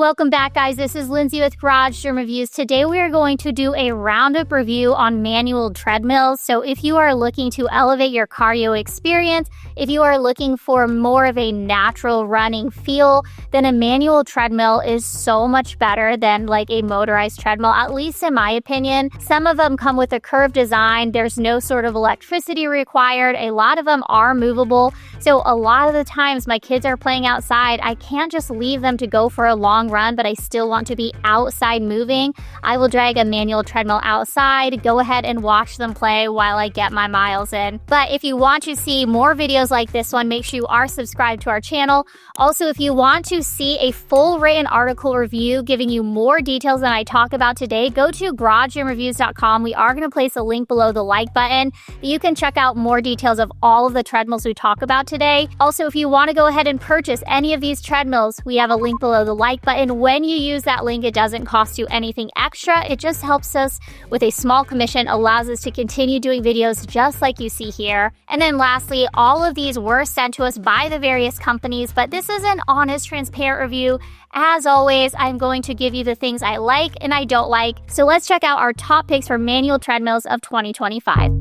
Welcome back, guys. This is Lindsay with Garage Gym Reviews. Today we are going to do a roundup review on manual treadmills. So if you are looking to elevate your cardio experience, if you are looking for more of a natural running feel, then a manual treadmill is so much better than like a motorized treadmill, at least in my opinion. Some of them come with a curved design. There's no sort of electricity required. A lot of them are movable. So a lot of the times my kids are playing outside, I can't just leave them to go for a long run, but I still want to be outside moving. I will drag a manual treadmill outside, go ahead and watch them play while I get my miles in. But if you want to see more videos like this one, make sure you are subscribed to our channel. Also, if you want to see a full written article review giving you more details than I talk about today, go to GarageGymReviews.com. We are going to place a link below the like button. You can check out more details of all of the treadmills we talk about today. Also, if you want to go ahead and purchase any of these treadmills, we have a link below the like button. When you use that link, it doesn't cost you anything extra. It just helps us with a small commission, allows us to continue doing videos just like you see here. And then lastly, all of these were sent to us by the various companies, but this is an honest, transparent review. As always, I'm going to give you the things I like and I don't like. So let's check out our top picks for manual treadmills of 2025.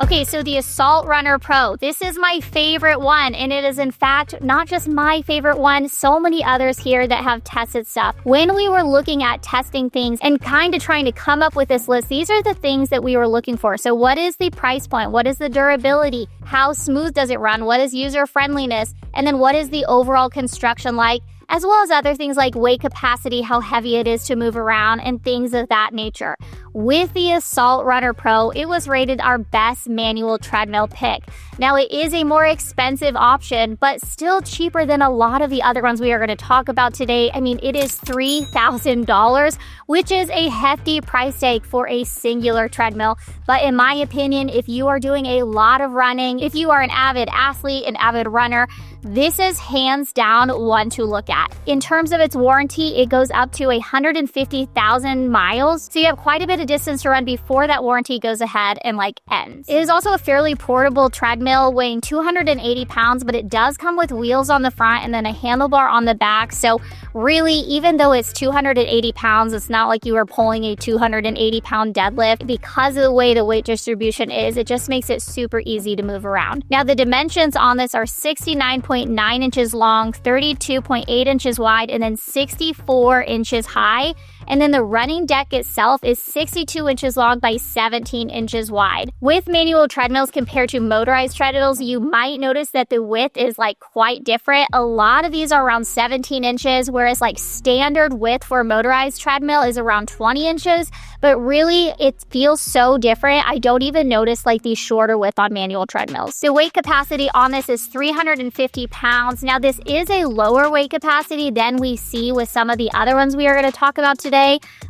Okay, so the Assault Runner Pro. This is my favorite one, and it is in fact not just my favorite one, so many others here that have tested stuff. When we were looking at testing things and kind of trying to come up with this list, these are the things that we were looking for. So what is the price point? What is the durability? How smooth does it run? What is user friendliness? And then what is the overall construction like? As well as other things like weight capacity, how heavy it is to move around, and things of that nature. With the Assault Runner Pro, it was rated our best manual treadmill pick. Now, it is a more expensive option, but still cheaper than a lot of the other ones we are going to talk about today. I mean, it is $3,000, which is a hefty price tag for a singular treadmill. But in my opinion, if you are doing a lot of running, if you are an avid athlete, an avid runner, this is hands down one to look at. In terms of its warranty, it goes up to 150,000 miles. So you have quite a bit of distance to run before that warranty goes ahead and ends. It is also a fairly portable treadmill weighing 280 pounds, but it does come with wheels on the front and then a handlebar on the back. So really, even though it's 280 pounds, it's not like you are pulling a 280 pound deadlift. Because of the way the weight distribution is, it just makes it super easy to move around. Now, the dimensions on this are 69.9 inches long, 32.8 inches wide, and then 64 inches high. And then the running deck itself is 62 inches long by 17 inches wide. With manual treadmills compared to motorized treadmills, you might notice that the width is quite different. A lot of these are around 17 inches, whereas standard width for a motorized treadmill is around 20 inches. But really, it feels so different. I don't even notice the shorter width on manual treadmills. The weight capacity on this is 350 pounds. Now, this is a lower weight capacity than we see with some of the other ones we are going to talk about today.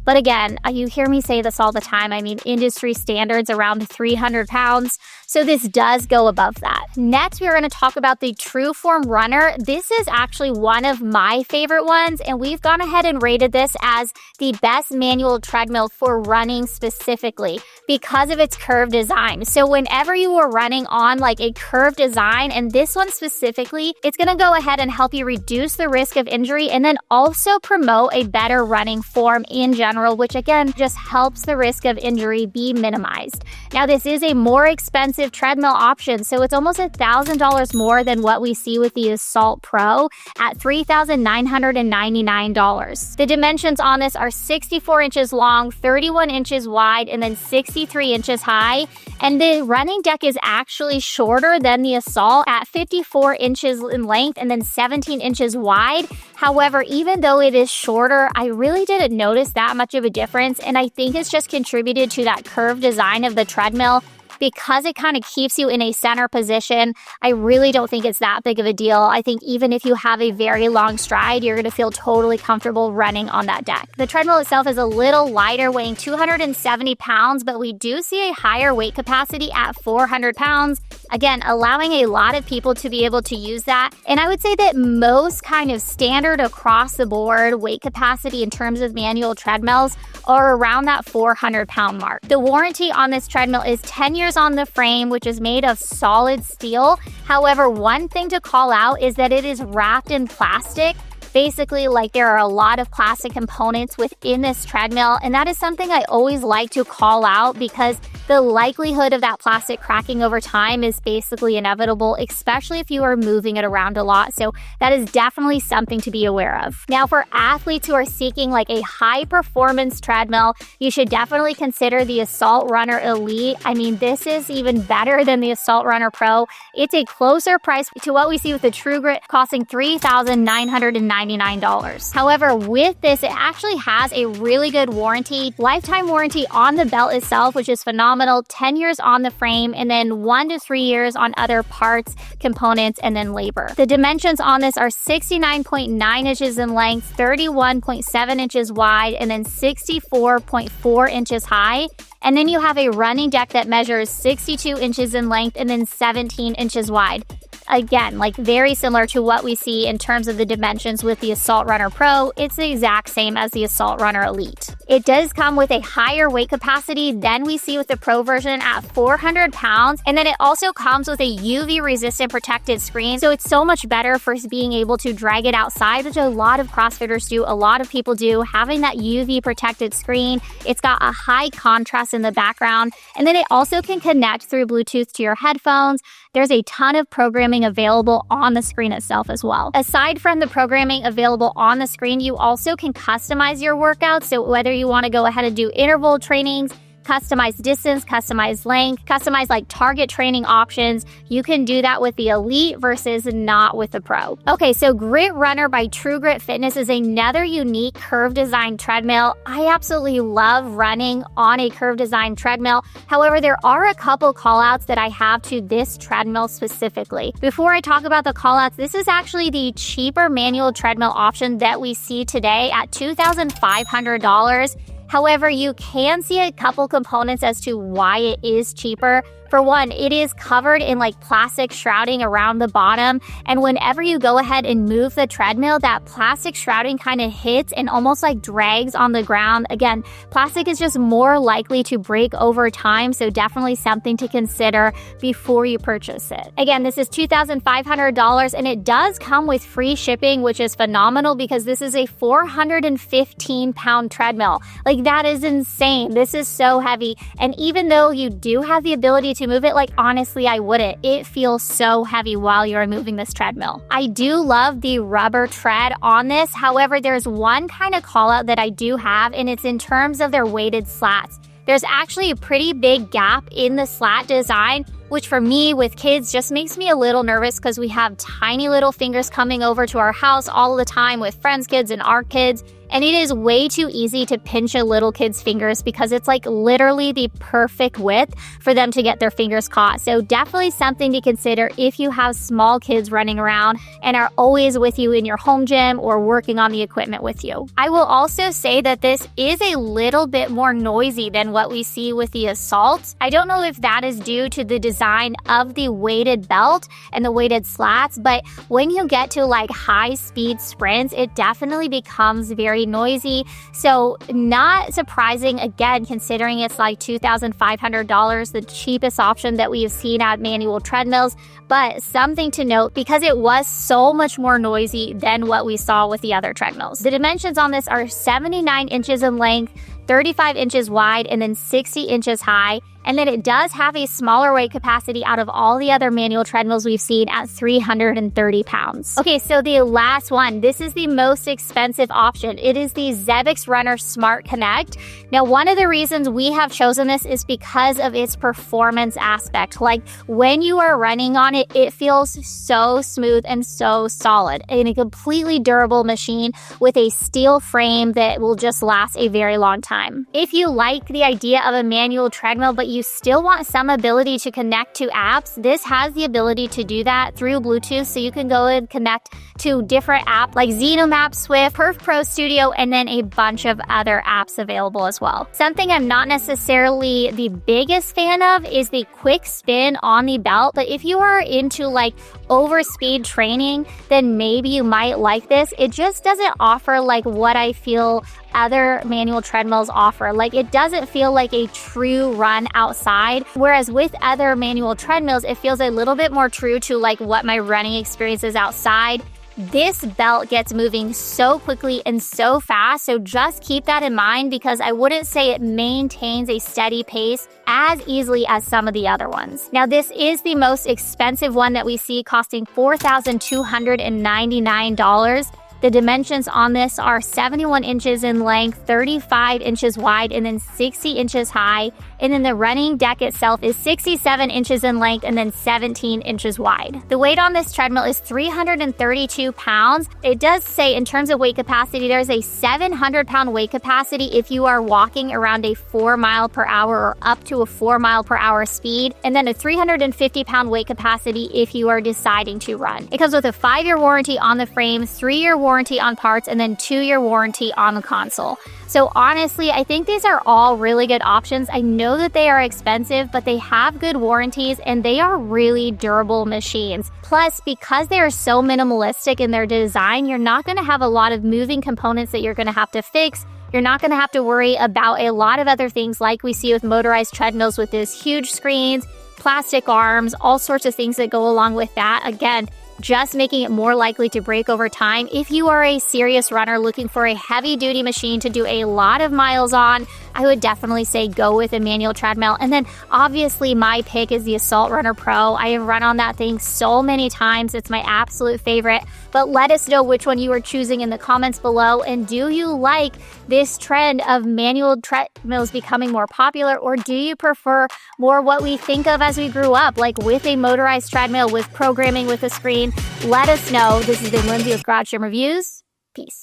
But again, you hear me say this all the time. I mean, industry standards around 300 pounds. So this does go above that. Next, we're going to talk about the Trueform Runner. This is actually one of my favorite ones, and we've gone ahead and rated this as the best manual treadmill for running specifically because of its curved design. So whenever you are running on a curved design, and this one specifically, it's going to go ahead and help you reduce the risk of injury and then also promote a better running form in general, which again just helps the risk of injury be minimized. Now, this is a more expensive treadmill option, so it's almost $1,000 more than what we see with the Assault Pro at $3,999. The dimensions on this are 64 inches long, 31 inches wide, and then 63 inches high. And the running deck is actually shorter than the Assault at 54 inches in length and then 17 inches wide. However, even though it is shorter, I really didn't notice that much of a difference, and I think it's just contributed to that curved design of the treadmill. Because it kind of keeps you in a center position, I really don't think it's that big of a deal. I think even if you have a very long stride, you're going to feel totally comfortable running on that deck. The treadmill itself is a little lighter, weighing 270 pounds, but we do see a higher weight capacity at 400 pounds. Again, allowing a lot of people to be able to use that. And I would say that most kind of standard across the board weight capacity in terms of manual treadmills are around that 400 pound mark. The warranty on this treadmill is 10 years years on the frame, which is made of solid steel. However, one thing to call out is that it is wrapped in plastic. Basically, like, there are a lot of plastic components within this treadmill, and that is something I always like to call out because the likelihood of that plastic cracking over time is basically inevitable, especially if you are moving it around a lot. So that is definitely something to be aware of. Now, for athletes who are seeking like a high performance treadmill, you should definitely consider the Assault Runner Elite. I mean, this is even better than the Assault Runner Pro. It's a closer price to what we see with the TrueGrit, costing $3,999. However, with this, it actually has a really good warranty, lifetime warranty on the belt itself, which is phenomenal. 10 years on the frame, and then 1 to 3 years on other parts, components, and then labor. The dimensions on this are 69.9 inches in length, 31.7 inches wide, and then 64.4 inches high. And then you have a running deck that measures 62 inches in length and then 17 inches wide. Again, like, very similar to what we see in terms of the dimensions with the Assault Runner Pro. It's the exact same as the Assault Runner Elite. It does come with a higher weight capacity than we see with the Pro version at 400 pounds. And then it also comes with a UV resistant protected screen. So it's so much better for being able to drag it outside, which a lot of CrossFitters do, a lot of people do, having that UV protected screen. It's got a high contrast in the background. And then it also can connect through Bluetooth to your headphones. There's a ton of programming available on the screen itself as well. Aside from the programming available on the screen, you also can customize your workouts. So whether you want to go ahead and do interval trainings, customize distance, customize length, customize like target training options. You can do that with the Elite versus not with the Pro. Okay, so Grit Runner by TrueGrit Fitness is another unique curve design treadmill. I absolutely love running on a curve design treadmill. However, there are a couple callouts that I have to this treadmill specifically. Before I talk about the callouts, this is actually the cheaper manual treadmill option that we see today at $2,500. However, you can see a couple components as to why it is cheaper. For one, it is covered in like plastic shrouding around the bottom, and whenever you go ahead and move the treadmill, that plastic shrouding kind of hits and almost like drags on the ground. Again, plastic is just more likely to break over time, so definitely something to consider before you purchase it. Again, this is $2,500, and it does come with free shipping, which is phenomenal because this is a 415-pound treadmill. Like, that is insane. This is so heavy, and even though you do have the ability to move it, like, honestly, I wouldn't. It feels so heavy while you're moving this treadmill. I do love the rubber tread on this. However, there's one kind of call out that I do have, and it's in terms of their weighted slats. There's actually a pretty big gap in the slat design, which for me with kids just makes me a little nervous because we have tiny little fingers coming over to our house all the time with friends' kids and our kids. And it is way too easy to pinch a little kid's fingers because it's like literally the perfect width for them to get their fingers caught. So definitely something to consider if you have small kids running around and are always with you in your home gym or working on the equipment with you. I will also say that this is a little bit more noisy than what we see with the Assault. I don't know if that is due to the design of the weighted belt and the weighted slats, but when you get to like high speed sprints, it definitely becomes very noisy. So not surprising, again, considering it's like $2,500, the cheapest option that we've seen at manual treadmills, but something to note because it was so much more noisy than what we saw with the other treadmills. The dimensions on this are 79 inches in length, 35 inches wide, and then 60 inches high. And then it does have a smaller weight capacity out of all the other manual treadmills we've seen at 330 pounds. Okay, so the last one, this is the most expensive option. It is the Zebbix Runner Smart Connect. Now, one of the reasons we have chosen this is because of its performance aspect. Like, when you are running on it, it feels so smooth and so solid. And a completely durable machine with a steel frame that will just last a very long time. If you like the idea of a manual treadmill, but you still want some ability to connect to apps, this has the ability to do that through Bluetooth, so you can go and connect to different apps like ZenoMap, Swift, Perf Pro Studio, and then a bunch of other apps available as well. Something I'm not necessarily the biggest fan of is the quick spin on the belt, but if you are into like overspeed training, then maybe you might like this. It just doesn't offer like what I feel other manual treadmills offer. Like, it doesn't feel like a true run outside, whereas with other manual treadmills, it feels a little bit more true to like what my running experience is outside. This belt gets moving so quickly and so fast, so just keep that in mind, because I wouldn't say it maintains a steady pace as easily as some of the other ones. Now, this is the most expensive one that we see, costing $4,299. The dimensions on this are 71 inches in length, 35 inches wide, and then 60 inches high. And then the running deck itself is 67 inches in length and then 17 inches wide. The weight on this treadmill is 332 pounds. It does say in terms of weight capacity, there's a 700-pound weight capacity if you are walking around a 4 mile per hour or up to a 4 mile per hour speed, and then a 350-pound weight capacity if you are deciding to run. It comes with a 5-year warranty on the frames, 3-year warranty on parts, and then 2-year warranty on the console. So honestly, I think these are all really good options. I know that they are expensive, but they have good warranties and they are really durable machines. Plus, because they are so minimalistic in their design, you're not going to have a lot of moving components that you're going to have to fix. You're not going to have to worry about a lot of other things like we see with motorized treadmills with these huge screens, plastic arms, all sorts of things that go along with that. Again, just making it more likely to break over time. If you are a serious runner looking for a heavy-duty machine to do a lot of miles on, I would definitely say go with a manual treadmill. And then obviously my pick is the Assault Runner Pro. I have run on that thing so many times. It's my absolute favorite. But let us know which one you are choosing in the comments below. And do you like this trend of manual treadmills becoming more popular, or do you prefer more what we think of as we grew up, like with a motorized treadmill with programming with a screen? Let us know. This has been Lindsay with Garage Gym Reviews. Peace.